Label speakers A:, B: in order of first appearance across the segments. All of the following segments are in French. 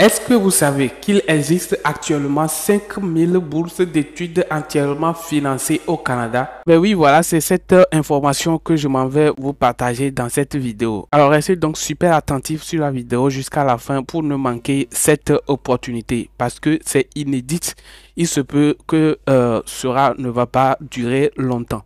A: Est-ce que vous savez qu'il existe actuellement 5000 bourses d'études entièrement financées au Canada? Ben oui, voilà, c'est cette information que je m'en vais vous partager dans cette vidéo. Alors restez donc super attentif sur la vidéo jusqu'à la fin pour ne manquer cette opportunité parce que c'est inédit. Il se peut que cela ne va pas durer longtemps.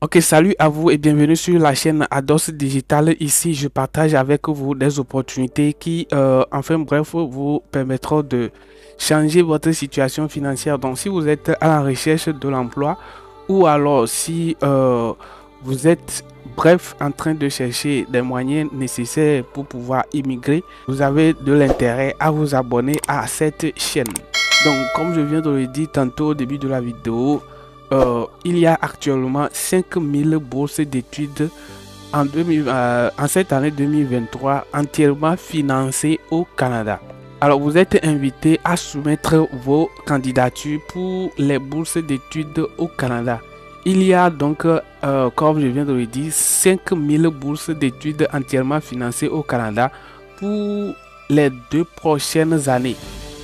A: Ok, salut à vous et bienvenue sur la chaîne Ados Digital. Ici, je partage avec vous des opportunités qui, enfin bref, vous permettront de changer votre situation financière. Donc, si vous êtes à la recherche de l'emploi ou alors si vous êtes, bref, en train de chercher des moyens nécessaires pour pouvoir immigrer, vous avez de l'intérêt à vous abonner à cette chaîne. Donc, comme je viens de le dire tantôt au début de la vidéo, il y a actuellement 5000 bourses d'études en cette année 2023 entièrement financées au Canada. Alors vous êtes invité à soumettre vos candidatures pour les bourses d'études au Canada. Il y a donc, comme je viens de le dire, 5000 bourses d'études entièrement financées au Canada pour les 2 prochaines années.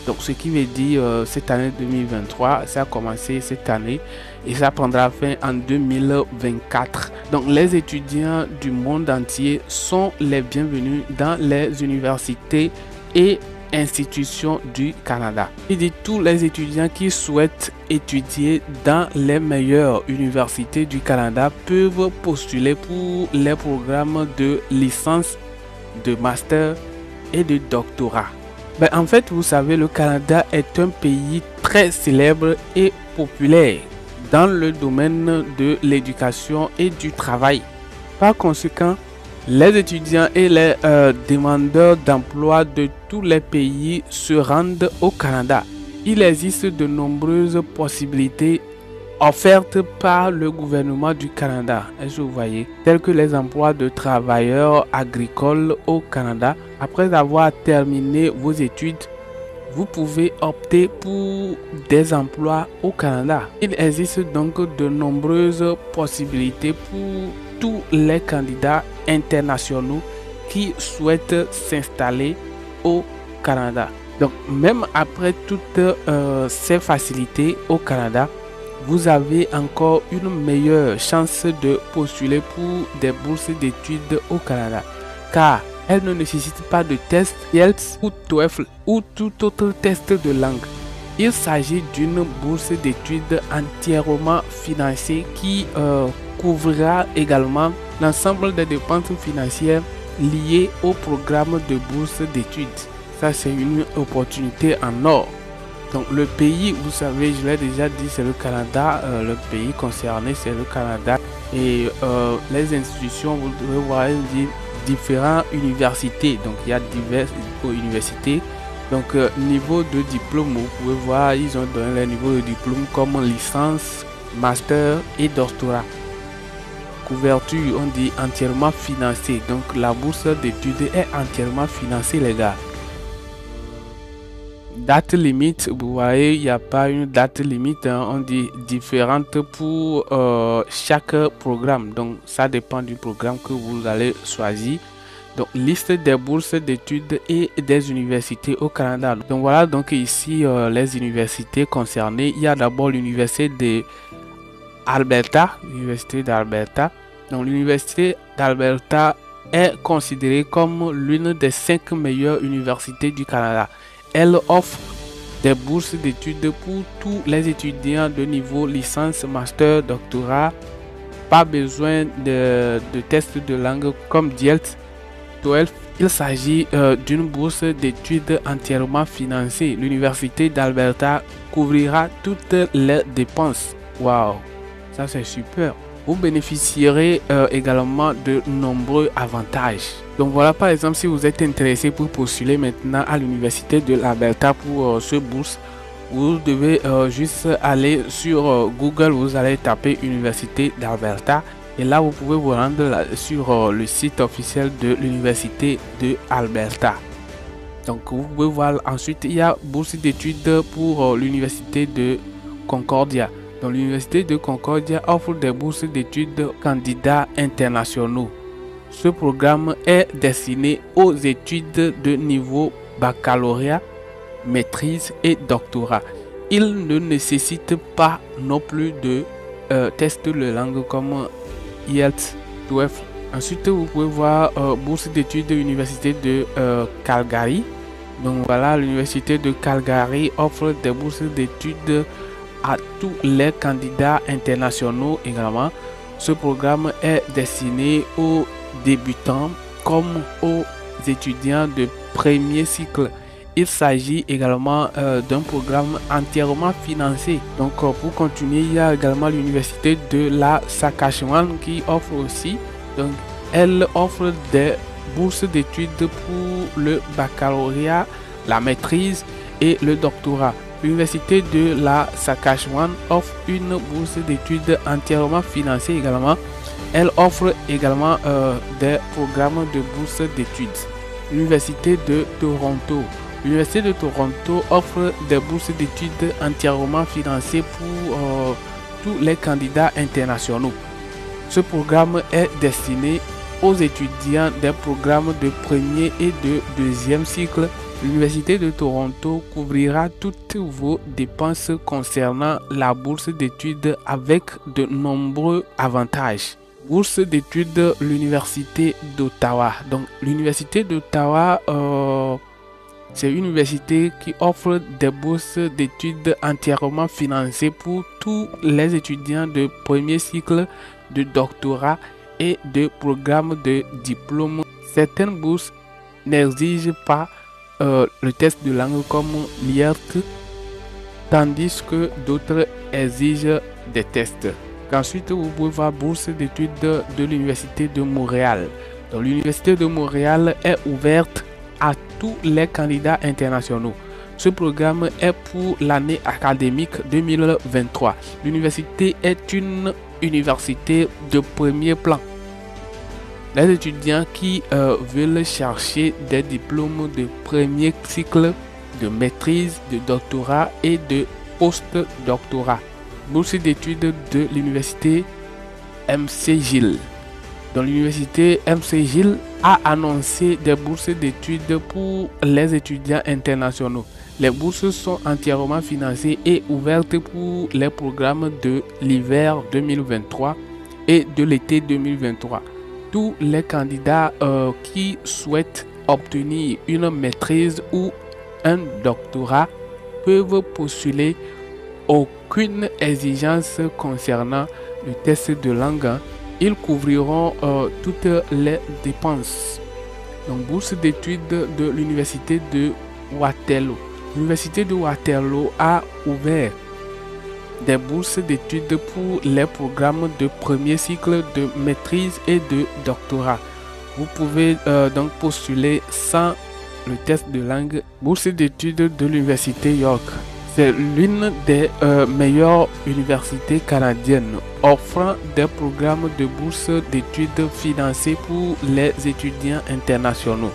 A: Donc, ce qui veut dire cette année 2023, ça a commencé cette année et ça prendra fin en 2024. Donc, les étudiants du monde entier sont les bienvenus dans les universités et institutions du Canada. Il dit tous les étudiants qui souhaitent étudier dans les meilleures universités du Canada peuvent postuler pour les programmes de licence, de master et de doctorat. Ben, en fait, vous savez, le Canada est un pays très célèbre et populaire dans le domaine de l'éducation et du travail. Par conséquent, les étudiants et les demandeurs d'emploi de tous les pays se rendent au Canada. Il existe de nombreuses possibilités offertes par le gouvernement du Canada, est-ce que vous voyez, tels que les emplois de travailleurs agricoles au Canada. Après avoir terminé vos études, vous pouvez opter pour des emplois au Canada. Il existe donc de nombreuses possibilités pour tous les candidats internationaux qui souhaitent s'installer au Canada. Donc même après toutes ces facilités au Canada, vous avez encore une meilleure chance de postuler pour des bourses d'études au Canada, car elles ne nécessitent pas de test IELTS ou TOEFL ou tout autre test de langue. Il s'agit d'une bourse d'études entièrement financée qui couvrira également l'ensemble des dépenses financières liées au programme de bourse d'études. Ça, c'est une opportunité en or. Donc le pays, vous savez, je l'ai déjà dit, c'est le Canada. Le pays concerné, c'est le Canada. Et les institutions, vous devez voir, différentes universités. Donc il y a diverses universités. Donc niveau de diplôme, vous pouvez voir, ils ont donné les niveaux de diplôme comme licence, master et doctorat. Couverture, on dit entièrement financée. Donc la bourse d'études est entièrement financée, les gars. Date limite, vous voyez, il n'y a pas une date limite, hein, on dit différente pour chaque programme. Donc ça dépend du programme que vous allez choisir. Donc liste des bourses d'études et des universités au Canada. Donc voilà, donc ici les universités concernées. Il y a d'abord l'université d'Alberta, l'université d'Alberta. Donc l'université d'Alberta est considérée comme l'une des 5 meilleures universités du Canada. Elle offre des bourses d'études pour tous les étudiants de niveau licence, master, doctorat. Pas besoin de tests de langue comme IELTS, TOEFL. Il s'agit d'une bourse d'études entièrement financée. L'université d'Alberta couvrira toutes les dépenses. Waouh, ça c'est super. Vous bénéficierez également de nombreux avantages. Donc voilà, par exemple, si vous êtes intéressé pour postuler maintenant à l'université de l'Alberta pour ce bourse, vous devez juste aller sur Google, vous allez taper Université d'Alberta et là vous pouvez vous rendre sur le site officiel de l'université de Alberta. Donc vous pouvez voir ensuite, il y a bourse d'études pour l'université de Concordia. Donc l'université de Concordia offre des bourses d'études candidats internationaux. Ce programme est destiné aux études de niveau baccalauréat, maîtrise et doctorat. Il ne nécessite pas non plus de test de langue comme IELTS, TOEFL. Ensuite, vous pouvez voir bourse d'études de l'université de Calgary. Donc voilà, l'université de Calgary offre des bourses d'études à tous les candidats internationaux également. Ce programme est destiné aux débutants comme aux étudiants de premier cycle. Il s'agit également d'un programme entièrement financé. Donc pour continuer, il y a également l'université de la Saskatchewan qui offre aussi. Donc elle offre des bourses d'études pour le baccalauréat, la maîtrise et le doctorat. L'université de la Saskatchewan offre une bourse d'études entièrement financée également. Elle offre également des programmes de bourse d'études. L'université de Toronto. L'université de Toronto offre des bourses d'études entièrement financées pour tous les candidats internationaux. Ce programme est destiné aux étudiants des programmes de premier et de deuxième cycle. L'Université de Toronto couvrira toutes vos dépenses concernant la bourse d'études avec de nombreux avantages. Bourse d'études, l'Université d'Ottawa. Donc, l'Université d'Ottawa, c'est une université qui offre des bourses d'études entièrement financées pour tous les étudiants de premier cycle, de doctorat et de programmes de diplôme. Certaines bourses n'exigent pas le test de langue comme l'IELTS, tandis que d'autres exigent des tests. Ensuite, vous pouvez voir bourse d'études de l'Université de Montréal. Donc, l'Université de Montréal est ouverte à tous les candidats internationaux. Ce programme est pour l'année académique 2023. L'université est une université de premier plan. Les étudiants qui veulent chercher des diplômes de premier cycle, de maîtrise, de doctorat et de post-doctorat. Bourse d'études de l'université McGill. Donc l'université McGill a annoncé des bourses d'études pour les étudiants internationaux. Les bourses sont entièrement financées et ouvertes pour les programmes de l'hiver 2023 et de l'été 2023. Tous les candidats qui souhaitent obtenir une maîtrise ou un doctorat peuvent postuler. Aucune exigence concernant le test de langue. Ils couvriront toutes les dépenses. Donc, bourse d'études de l'université de Waterloo. L'université de Waterloo a ouvert des bourses d'études pour les programmes de premier cycle de maîtrise et de doctorat. Vous pouvez donc postuler sans le test de langue. Bourse d'études de l'université York. C'est l'une des meilleures universités canadiennes offrant des programmes de bourse d'études financés pour les étudiants internationaux.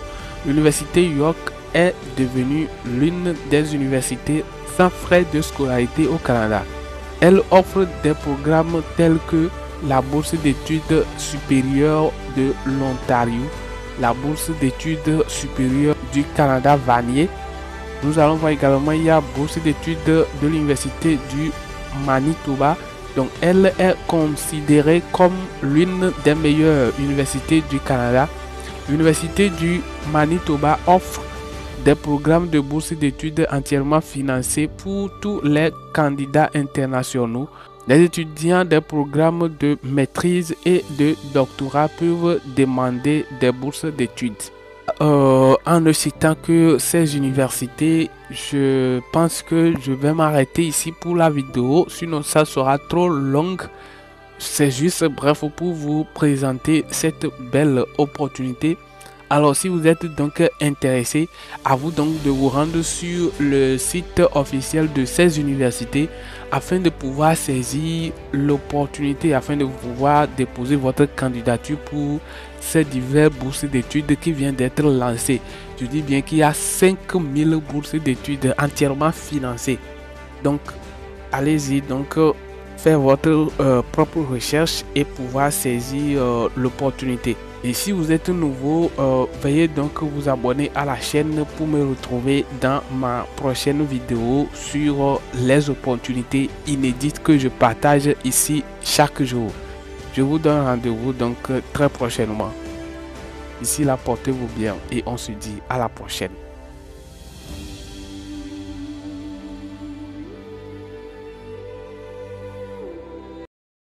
A: L'université York est devenue l'une des universités sans frais de scolarité au Canada. Elle offre des programmes tels que la bourse d'études supérieures de l'Ontario, la bourse d'études supérieures du Canada Vanier. Nous allons voir également, il y a bourse d'études de l'université du Manitoba. Donc, elle est considérée comme l'une des meilleures universités du Canada. L'université du Manitoba offre des programmes de bourse d'études entièrement financés pour tous les candidats internationaux. Les étudiants des programmes de maîtrise et de doctorat peuvent demander des bourses d'études. En ne citant que ces universités, je pense que je vais m'arrêter ici pour la vidéo, sinon ça sera trop long. C'est juste bref pour vous présenter cette belle opportunité. Alors si vous êtes donc intéressé, à vous donc de vous rendre sur le site officiel de ces universités afin de pouvoir saisir l'opportunité, afin de pouvoir déposer votre candidature pour ces diverses bourses d'études qui viennent d'être lancées. Je dis bien qu'il y a 5000 bourses d'études entièrement financées. Donc allez-y donc faire votre propre recherche et pouvoir saisir l'opportunité. Et si vous êtes nouveau, veuillez donc vous abonner à la chaîne pour me retrouver dans ma prochaine vidéo sur les opportunités inédites que je partage ici chaque jour. Je vous donne rendez-vous donc très prochainement. D'ici là, portez-vous bien et on se dit à la prochaine.